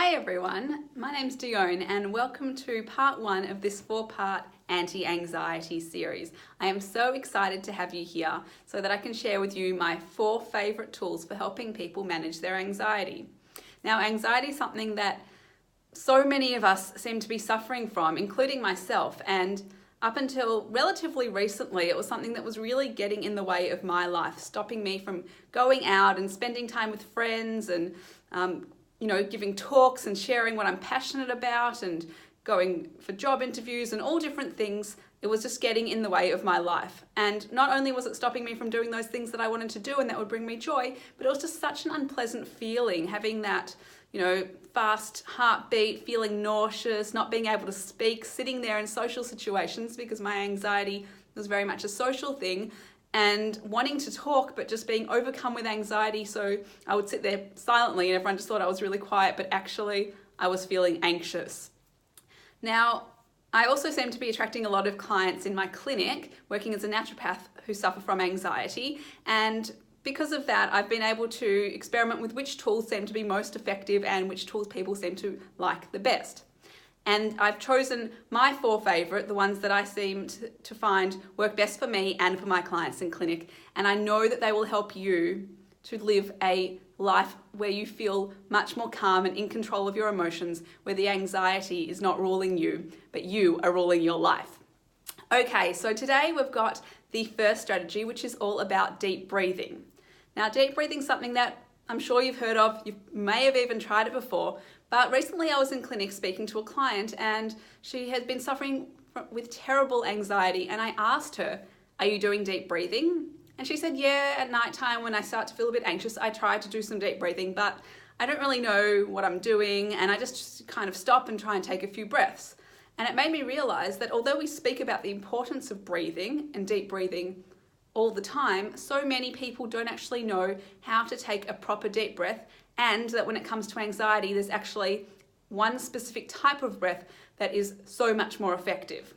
Hi everyone, my name's Dione and welcome to part 1 of this 4-part anti-anxiety series. I am so excited to have you here so that I can share with you my 4 favourite tools for helping people manage their anxiety. Now, anxiety is something that so many of us seem to be suffering from, including myself, and up until relatively recently, it was something that was really getting in the way of my life, stopping me from going out and spending time with friends and giving talks and sharing what I'm passionate about and going for job interviews and all different things. It was just getting in the way of my life. And not only was it stopping me from doing those things that I wanted to do and that would bring me joy, but it was just such an unpleasant feeling, having that, fast heartbeat, feeling nauseous, not being able to speak, sitting there in social situations because my anxiety was very much a social thing, and wanting to talk but just being overcome with anxiety. So I would sit there silently and everyone just thought I was really quiet, but actually I was feeling anxious. Now, I also seem to be attracting a lot of clients in my clinic working as a naturopath who suffer from anxiety, and because of that, I've been able to experiment with which tools seem to be most effective and which tools people seem to like the best. And I've chosen my 4 favourite, the ones that I seem to find work best for me and for my clients in clinic. And I know that they will help you to live a life where you feel much more calm and in control of your emotions, where the anxiety is not ruling you, but you are ruling your life. Okay, so today we've got the first strategy, which is all about deep breathing. Now, deep breathing is something that I'm sure you've heard of. You may have even tried it before. But recently I was in clinic speaking to a client and she had been suffering with terrible anxiety, and I asked her, "Are you doing deep breathing?" And she said, "Yeah, at nighttime when I start to feel a bit anxious, I try to do some deep breathing, but I don't really know what I'm doing and I just kind of stop and try and take a few breaths." And it made me realize that although we speak about the importance of breathing and deep breathing all the time, so many people don't actually know how to take a proper deep breath, and that when it comes to anxiety, there's actually one specific type of breath that is so much more effective.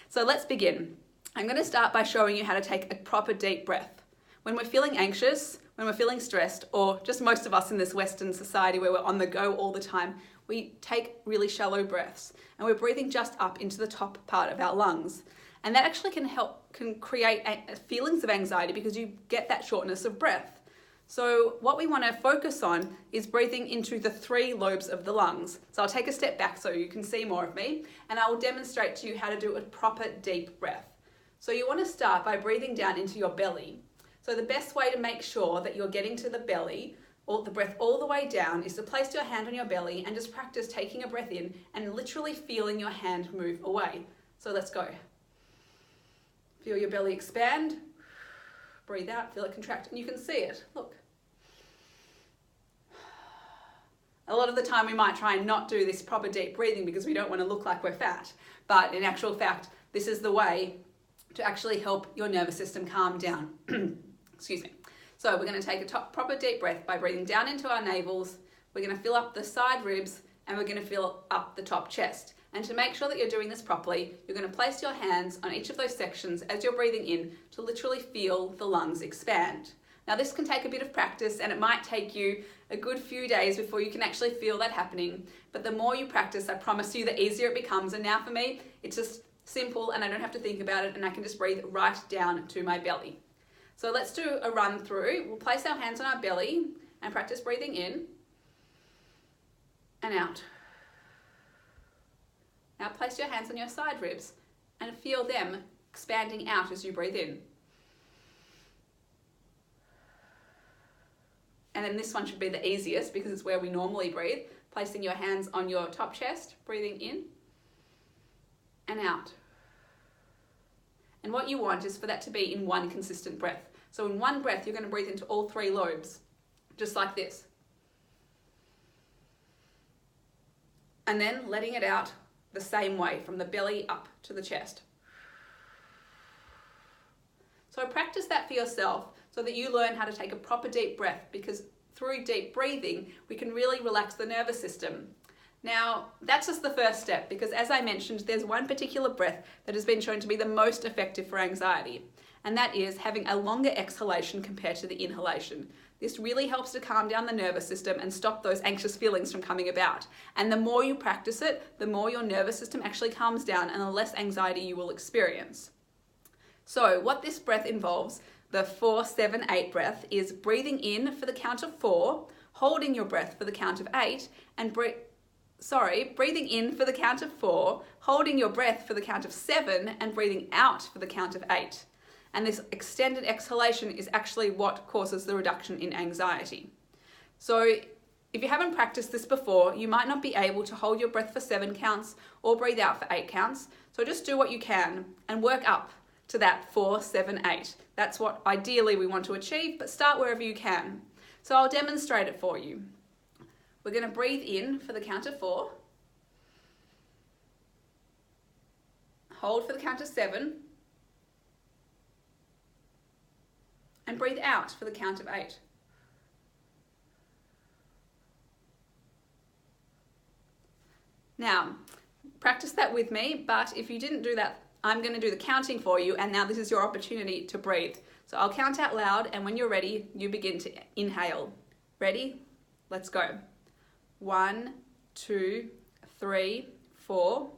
So let's begin. I'm going to start by showing you how to take a proper deep breath. When we're feeling anxious, when we're feeling stressed, or just most of us in this Western society where we're on the go all the time, we take really shallow breaths and we're breathing just up into the top part of our lungs. And that actually can create feelings of anxiety because you get that shortness of breath. So what we want to focus on is breathing into the 3 lobes of the lungs. So I'll take a step back so you can see more of me, and I will demonstrate to you how to do a proper deep breath. So you want to start by breathing down into your belly. So the best way to make sure that you're getting to the belly, or the breath all the way down, is to place your hand on your belly and just practice taking a breath in and literally feeling your hand move away. So let's go. Feel your belly expand. Breathe out, feel it contract, and you can see it. Look. A lot of the time we might try and not do this proper deep breathing because we don't want to look like we're fat. But in actual fact, this is the way to actually help your nervous system calm down. Excuse me. So we're going to take a proper deep breath by breathing down into our navels. We're going to fill up the side ribs and we're going to fill up the top chest. And to make sure that you're doing this properly, you're going to place your hands on each of those sections as you're breathing in to literally feel the lungs expand. Now, this can take a bit of practice and it might take you a good few days before you can actually feel that happening. But the more you practice, I promise you, the easier it becomes. And now for me, it's just simple and I don't have to think about it, and I can just breathe right down to my belly. So let's do a run through. We'll place our hands on our belly and practice breathing in and out. Now place your hands on your side ribs and feel them expanding out as you breathe in. And then this one should be the easiest because it's where we normally breathe. Placing your hands on your top chest, breathing in and out. And what you want is for that to be in one consistent breath. So in one breath, you're going to breathe into all 3 lobes, just like this. And then letting it out the same way, from the belly up to the chest. So practice that for yourself so that you learn how to take a proper deep breath, because through deep breathing, we can really relax the nervous system. Now, that's just the first step, because as I mentioned, there's one particular breath that has been shown to be the most effective for anxiety, and that is having a longer exhalation compared to the inhalation. This really helps to calm down the nervous system and stop those anxious feelings from coming about. And the more you practice it, the more your nervous system actually calms down and the less anxiety you will experience. So what this breath involves, the 4-7-8 breath, is breathing in for the count of 4, holding your breath for the count of 8, and breathing in for the count of 4, holding your breath for the count of 7, and breathing out for the count of 8. And this extended exhalation is actually what causes the reduction in anxiety. So if you haven't practiced this before, you might not be able to hold your breath for 7 counts or breathe out for 8 counts. So just do what you can and work up to that 4-7-8. That's what ideally we want to achieve, but start wherever you can. So I'll demonstrate it for you. We're going to breathe in for the count of 4, hold for the count of 7, and breathe out for the count of 8. Now, practice that with me, but if you didn't do that, I'm going to do the counting for you, and now this is your opportunity to breathe. So I'll count out loud, and when you're ready, you begin to inhale. Ready? Let's go. 1, 2, 3, 4.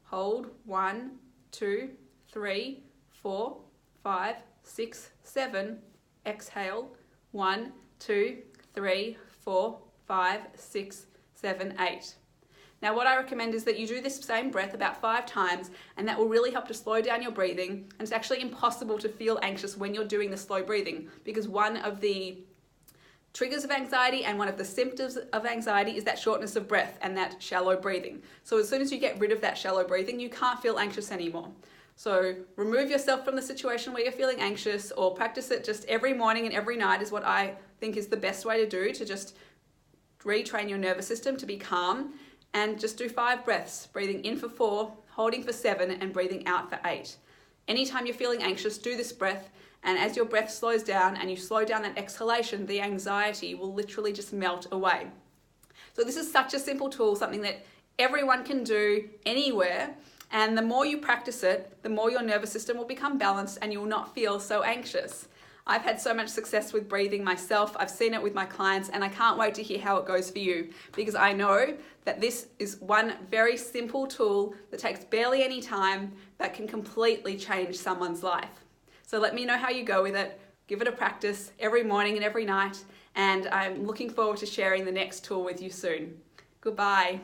Hold. 1, 2, 3, 4, 5, 6, 7. Exhale. 1, 2, 3, 4, 5, 6, 7, 8. Now what I recommend is that you do this same breath about 5 times, and that will really help to slow down your breathing. And it's actually impossible to feel anxious when you're doing the slow breathing, because one of the triggers of anxiety and one of the symptoms of anxiety is that shortness of breath and that shallow breathing. So as soon as you get rid of that shallow breathing, you can't feel anxious anymore. So remove yourself from the situation where you're feeling anxious, or practice it just every morning and every night is what I think is the best way to do, to just retrain your nervous system to be calm. And just do 5 breaths, breathing in for 4, holding for 7, and breathing out for 8. Anytime you're feeling anxious, do this breath, and as your breath slows down and you slow down that exhalation, the anxiety will literally just melt away. So this is such a simple tool, something that everyone can do anywhere, and the more you practice it, the more your nervous system will become balanced and you will not feel so anxious. I've had so much success with breathing myself. I've seen it with my clients, and I can't wait to hear how it goes for you, because I know that this is one very simple tool that takes barely any time that can completely change someone's life. So let me know how you go with it. Give it a practice every morning and every night, and I'm looking forward to sharing the next tool with you soon. Goodbye.